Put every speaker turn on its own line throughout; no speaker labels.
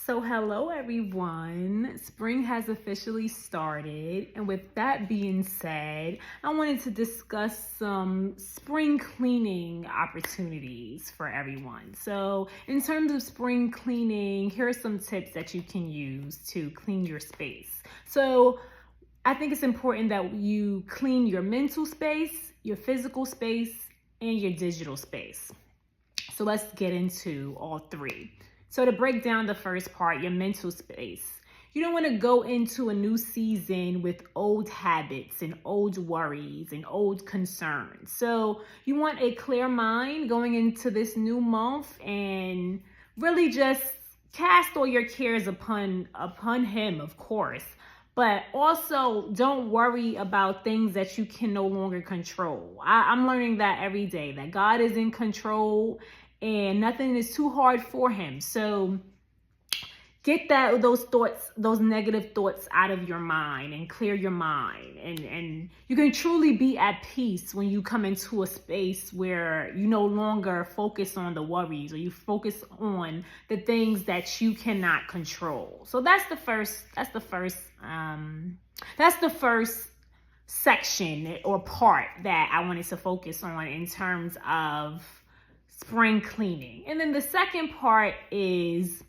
So hello everyone, spring has officially started, and with that being said, I wanted to discuss some spring cleaning opportunities for everyone. So in terms of spring cleaning, here are some tips that you can use to clean your space. So I think it's important that you clean your mental space, your physical space, and your digital space. So let's get into all three. So to break down the first part, your mental space. You don't want to go into a new season with old habits and old worries and old concerns. So you want a clear mind going into this new month and really just cast all your cares upon him, of course. But also don't worry about things that you can no longer control. I'm learning that every day, that God is in control and nothing is too hard for him. So get those negative thoughts out of your mind and clear your mind. And you can truly be at peace when you come into a space where you no longer focus on the worries or you focus on the things that you cannot control. So that's the first section or part that I wanted to focus on in terms of spring cleaning. And then the second part is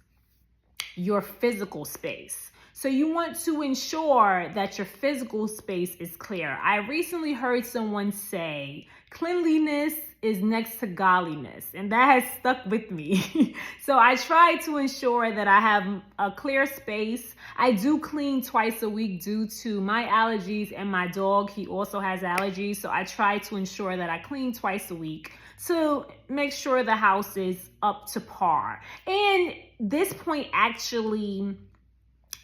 your physical space. So you want to ensure that your physical space is clear. I recently heard someone say cleanliness is next to godliness, and that has stuck with me. So I try to ensure that I have a clear space. I do clean twice a week due to my allergies and my dog. He also has allergies. So I try to ensure that I clean twice a week to make sure the house is up to par. And this point actually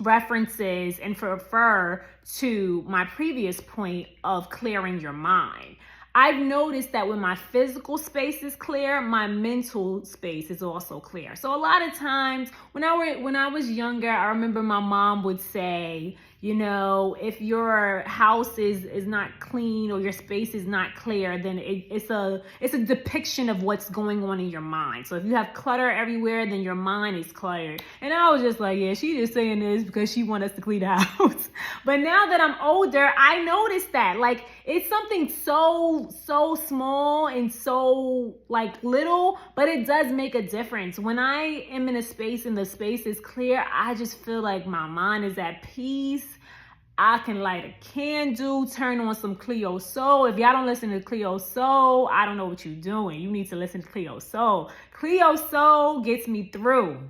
references and refer to my previous point of clearing your mind. I've noticed that when my physical space is clear, my mental space is also clear. So a lot of times when I was younger, I remember my mom would say, you know, if your house is not clean or your space is not clear, then it's a depiction of what's going on in your mind. So if you have clutter everywhere, then your mind is cluttered. And I was just like, yeah, she just saying this because she wants us to clean the house. But now that I'm older, I noticed that like it's something so small and so like little, but it does make a difference. When I am in a space and the space is clear, I just feel like my mind is at peace. I can light a candle, turn on some Cleo Soul. If y'all don't listen to Cleo Soul, I don't know what you're doing. You need to listen to Cleo Soul. Cleo Soul gets me through.